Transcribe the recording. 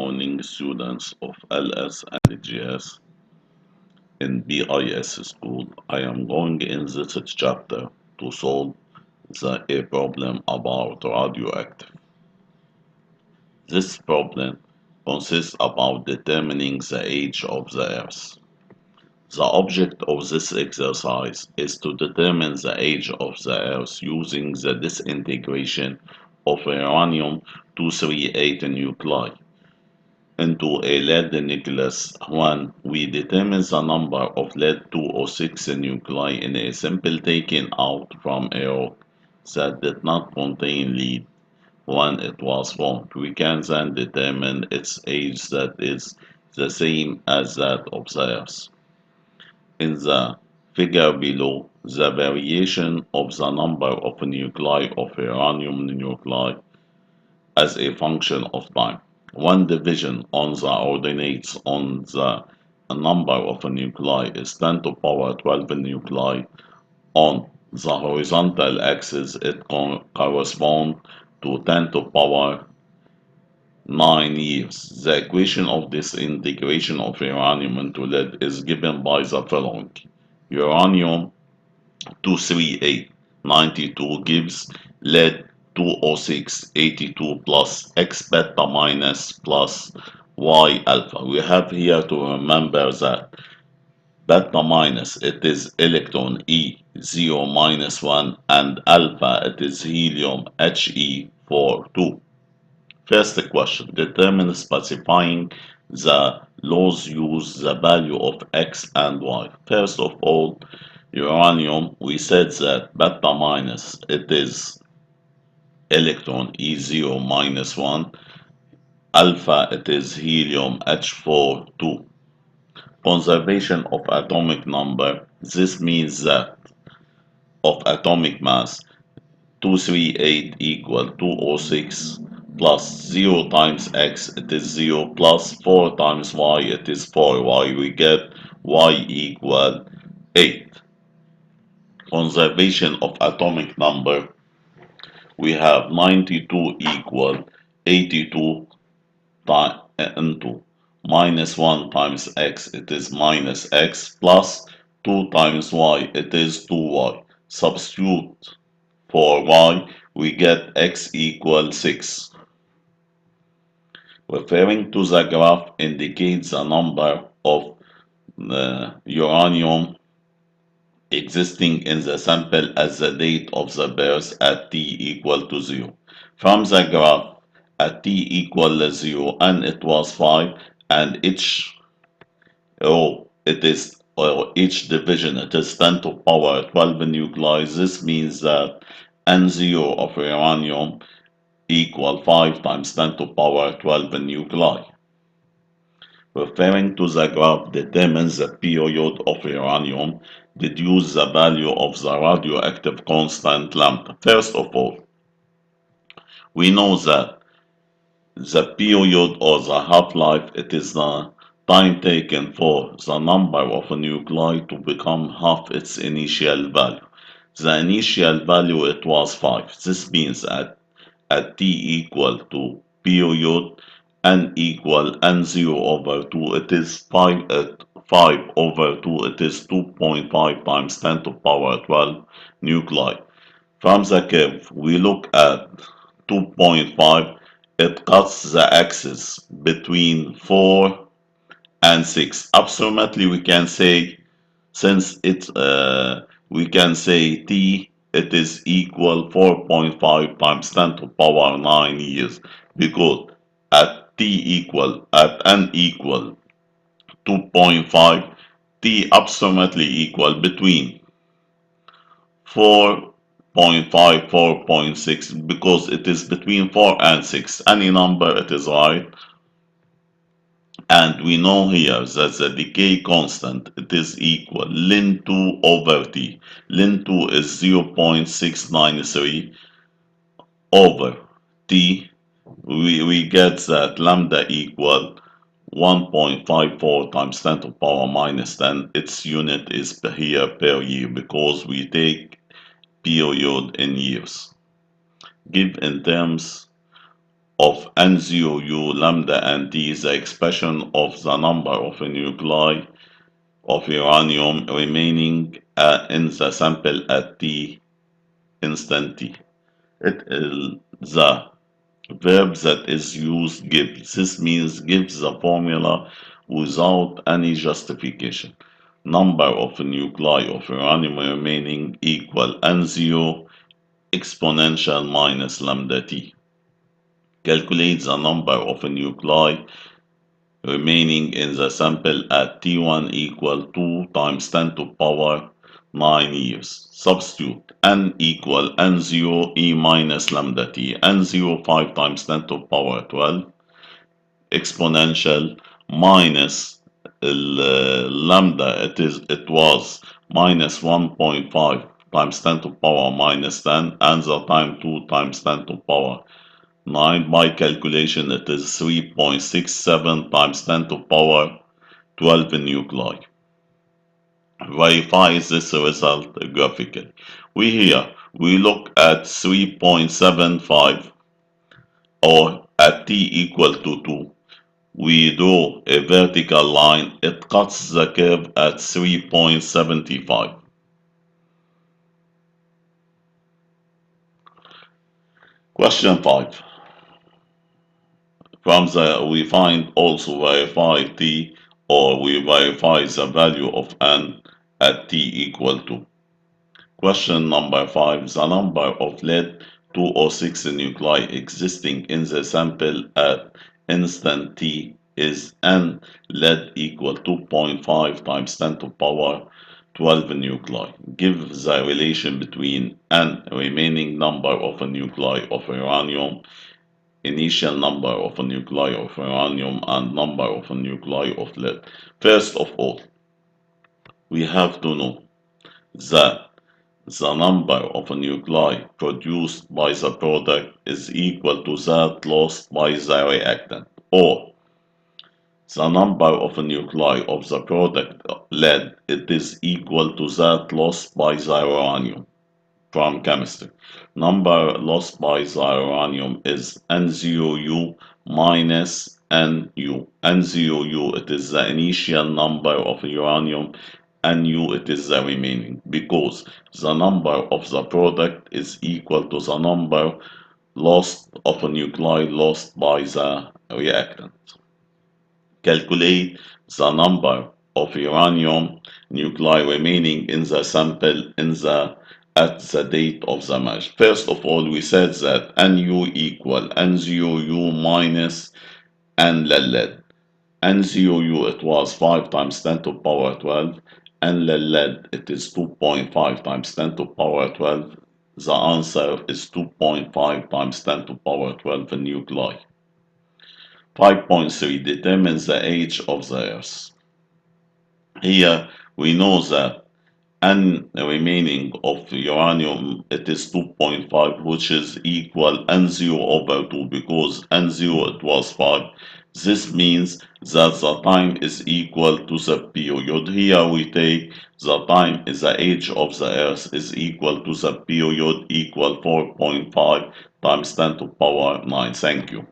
morning, students of LS and GS in BIS school. I am going in this chapter to solve a problem about radioactive. This problem consists about determining the age of the Earth. The object of this exercise is to determine the age of the Earth using the disintegration of uranium-238 nuclei into a lead nucleus. When we determine the number of lead-206 nuclei in a sample taken out from a rock that did not contain lead when it was formed, we can then determine its age that is the same as that of the Earth. In the figure below, the variation of the number of nuclei of uranium nuclei as a function of time. One division on the ordinates on the number of nuclei is 10 to power 12 nuclei. On the horizontal axis, it corresponds to 10 to power 9 years. The equation of this integration of uranium into lead is given by the following. Uranium 238 92 gives lead 206 82 plus X beta minus plus Y alpha. We have here to remember that beta minus it is electron E0 minus 1 and alpha it is helium He 2. First question, determine specifying the laws use the value of X and Y. First of all, uranium, we said that beta minus, it is electron E0 minus 1, alpha, it is helium H 2. Conservation of atomic number, this means that of atomic mass, 238 equal 206 plus 0 times x, it is 0, plus 4 times y, it is 4. Y, we get y equal 8. Conservation of atomic number, we have 92 equal 82 into minus 1 times x, it is minus x, plus 2 times y, it is 2y. Substitute for y, we get x equals 6. Referring to the graph indicates the number of uranium existing in the sample at the date of the birth at t equal to 0. From the graph, at t equal to 0 and it was 5, and each row it is, or each division it is 10 to power 12 nuclei. This means that N0 of uranium equal 5 times 10 to power 12 nuclei. Referring to the graph, determines the period of uranium, deduce the value of the radioactive constant lambda. First of all, we know that the period or the half-life, it is the time taken for the number of nuclei to become half its initial value. The initial value, it was 5. This means at t equal to period n equal n0 over 2, it is 5 at 5 over 2, it is 2.5 times 10 to power 12 nuclei. From the curve, we look at 2.5, it cuts the axis between 4 and 6. Approximately, we can say, since we can say t, it is equal 4.5 times 10 to power 9 years, because at n equal 2.5, t approximately equal between 4.5, 4.6, because it is between 4 and 6. Any number, it is right. And we know here that the decay constant, it is equal ln 2 over t. Ln 2 is 0.693 over t. We get that lambda equal 1.54 times 10 to power minus 10. Its unit is here per year, because we take period in years. Give in terms of N0U lambda and T is the expression of the number of nuclei of uranium remaining in the sample at T instant T. It is the verb that is used gives. This means gives the formula without any justification. Number of nuclei of uranium remaining equal N0 exponential minus lambda T. Calculate the number of nuclei remaining in the sample at T1 equal 2 times 10 to power 9 years. Substitute n equal n0 e minus lambda t. N0 5 times 10 to power 12 exponential minus lambda it was minus 1.5 times 10 to power minus 10 and the time 2 times 10 to power 9. By calculation it is 3.67 times 10 to power 12 nuclei. Verify this result graphically. We look at 3.75 or at t equal to 2. We draw a vertical line. It cuts the curve at 3.75. Question 5. From the we find also verify t, or we verify the value of n at t equal to. Question number 5. The number of lead 206 nuclei existing in the sample at instant t is n lead equal 2.5 times 10 to power 12 nuclei. Give the relation between n remaining number of nuclei of uranium, initial number of nuclei of uranium, and number of nuclei of lead. First of all, we have to know that the number of nuclei produced by the product is equal to that lost by the reactant, or the number of nuclei of the product lead it is equal to that lost by the uranium. From chemistry, number lost by the uranium is N0U minus NU. N0U it is the initial number of uranium, Nu it is the remaining, because the number of the product is equal to the number lost of a nuclei lost by the reactant. Calculate the number of uranium nuclei remaining in the sample at the date of the merge. First of all, we said that Nu equal N0U minus N lead. N0U it was 5 times 10 to power 12, and lead it is 2.5 times 10 to power 12. The answer is 2.5 times 10 to power 12 nuclei. 5.3 determines the age of the Earth. Here we know that N remaining of uranium it is 2.5, which is equal N0 over 2, because N0 it was 5. This means that the time is equal to the period. Here we take the time is the age of the Earth is equal to the period equal 4.5 times 10 to power 9. Thank you.